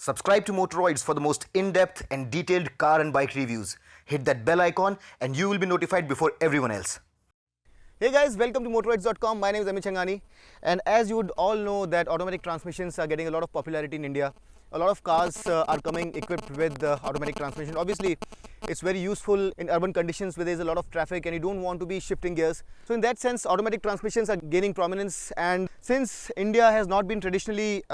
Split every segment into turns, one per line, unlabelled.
Subscribe to Motoroids for the most in-depth and detailed car and bike reviews. Hit that bell icon and you will be notified before everyone else. Hey guys, welcome to Motoroids.com. My name is Amit Changani, and as you would all know that automatic transmissions are getting a lot of popularity in India. A lot of cars are coming equipped with automatic transmission. Obviously, it's very useful in urban conditions where there's a lot of traffic and you don't want to be shifting gears. So in that sense, automatic transmissions are gaining prominence, and since India has not been traditionally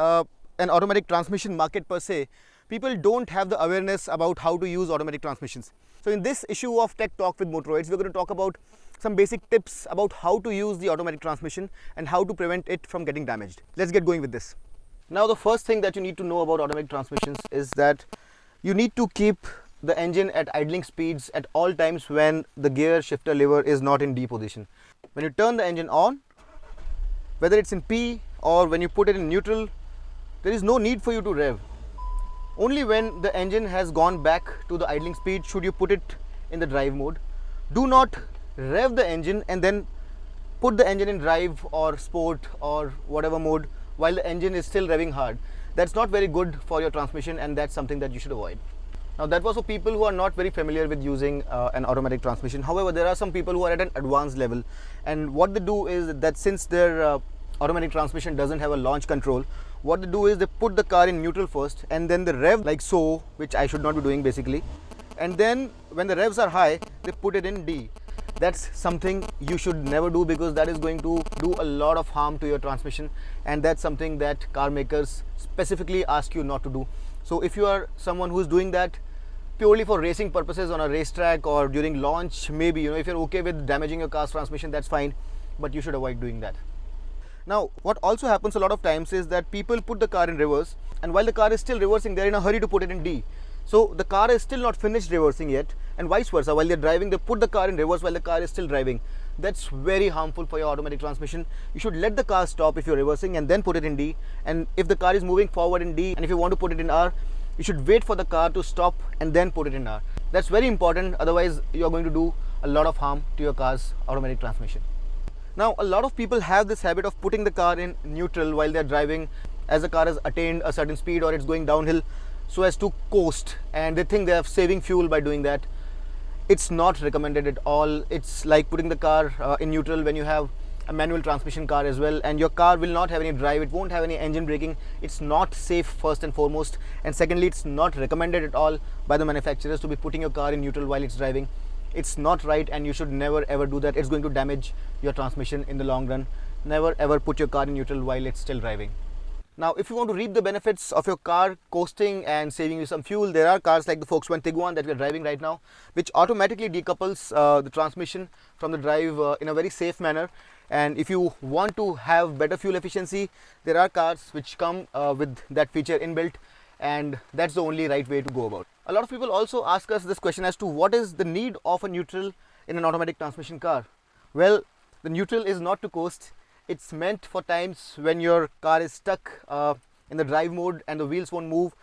an automatic transmission market per se, people don't have the awareness about how to use automatic transmissions. So in this issue of Tech Talk with Motoroids, we're going to talk about some basic tips about how to use the automatic transmission and how to prevent it from getting damaged. Let's get going with this. Now, the first thing that you need to know about automatic transmissions is that you need to keep the engine at idling speeds at all times when the gear shifter lever is not in D position. When you turn the engine on, whether it's in P or when you put it in neutral, there is no need for you to rev. Only when the engine has gone back to the idling speed should you put it in the drive mode. Do not rev the engine and then put the engine in drive or sport or whatever mode while the engine is still revving hard. That's not very good for your transmission, and that's something that you should avoid. Now, that was for people who are not very familiar with using an automatic transmission. However, there are some people who are at an advanced level, and what they do is that since their automatic transmission doesn't have a launch control, what they do is they put the car in neutral first and then they rev like so, which I should not be doing basically, and then when the revs are high, they put it in D. That's something you should never do, because that is going to do a lot of harm to your transmission, and that's something that car makers specifically ask you not to do. So if you are someone who is doing that purely for racing purposes on a racetrack or during launch, maybe, if you're okay with damaging your car's transmission, that's fine, but you should avoid doing that. Now, what also happens a lot of times is that people put the car in reverse, and while the car is still reversing, they're in a hurry to put it in D. So the car is still not finished reversing yet, and vice versa. While they're driving, they put the car in reverse while the car is still driving. That's very harmful for your automatic transmission. You should let the car stop if you're reversing and then put it in D. And if the car is moving forward in D, and if you want to put it in R, you should wait for the car to stop and then put it in R. That's very important. Otherwise, you're going to do a lot of harm to your car's automatic transmission. Now, a lot of people have this habit of putting the car in neutral while they're driving, as the car has attained a certain speed or it's going downhill, so as to coast, and they think they are saving fuel by doing that. It's not recommended at all. It's like putting the car in neutral when you have a manual transmission car as well, and your car will not have any drive, it won't have any engine braking. It's not safe, first and foremost, and secondly, it's not recommended at all by the manufacturers to be putting your car in neutral while it's driving. It's not right, and you should never ever do that. It's going to damage your transmission in the long run. Never ever put your car in neutral while it's still driving. Now, if you want to reap the benefits of your car coasting and saving you some fuel, there are cars like the Volkswagen Tiguan that we are driving right now, which automatically decouples the transmission from the drive in a very safe manner. And if you want to have better fuel efficiency, there are cars which come with that feature inbuilt, and that's the only right way to go about. A lot of people also ask us this question as to what is the need of a neutral in an automatic transmission car. Well, the neutral is not to coast. It's meant for times when your car is stuck in the drive mode and the wheels won't move,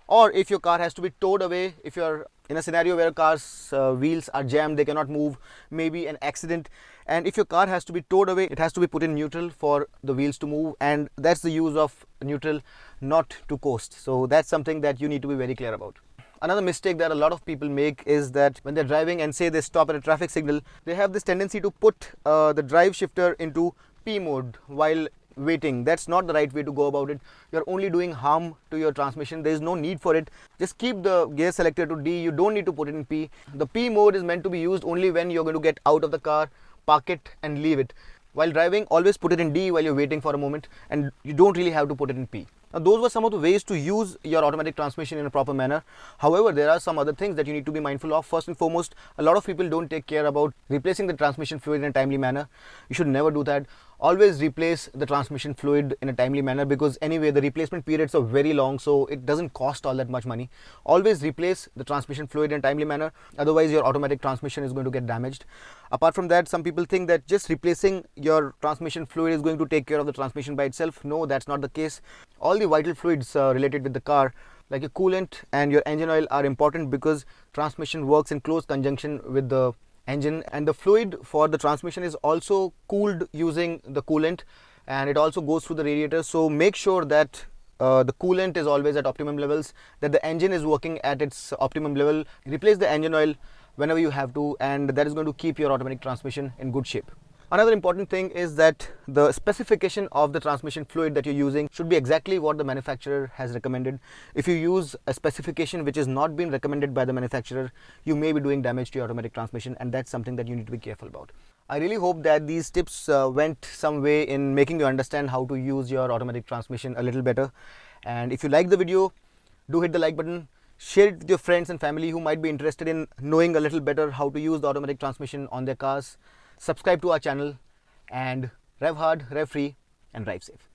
or if your car has to be towed away, if you're in a scenario where a car's wheels are jammed, they cannot move, maybe an accident, and if your car has to be towed away, it has to be put in neutral for the wheels to move, and that's the use of neutral, not to coast. So that's something that you need to be very clear about. Another mistake that a lot of people make is that when they're driving and say they stop at a traffic signal, they have this tendency to put the drive shifter into P mode while waiting. That's not the right way to go about it. You're only doing harm to your transmission. There is no need for it. Just keep the gear selector to D. You don't need to put it in P. The P mode is meant to be used only when you're going to get out of the car, park it and leave it. While driving, always put it in D while you're waiting for a moment, and you don't really have to put it in P. Now, those were some of the ways to use your automatic transmission in a proper manner. However, there are some other things that you need to be mindful of. First and foremost, a lot of people don't take care about replacing the transmission fluid in a timely manner. You should never do that. Always replace the transmission fluid in a timely manner, because anyway the replacement periods are very long, so it doesn't cost all that much money. Always replace the transmission fluid in a timely manner, otherwise your automatic transmission is going to get damaged. Apart from that, some people think that just replacing your transmission fluid is going to take care of the transmission by itself. No, that's not the case. All the vital fluids related with the car, like your coolant and your engine oil, are important, because transmission works in close conjunction with the engine, and the fluid for the transmission is also cooled using the coolant, and it also goes through the radiator. So make sure that the coolant is always at optimum levels, that the engine is working at its optimum level. Replace the engine oil whenever you have to, and that is going to keep your automatic transmission in good shape. Another important thing is that the specification of the transmission fluid that you're using should be exactly what the manufacturer has recommended. If you use a specification which is not been recommended by the manufacturer, you may be doing damage to your automatic transmission, and that's something that you need to be careful about. I really hope that these tips went some way in making you understand how to use your automatic transmission a little better. And if you like the video, do hit the like button. Share it with your friends and family who might be interested in knowing a little better how to use the automatic transmission on their cars. Subscribe to our channel, and rev hard, rev free, and drive safe.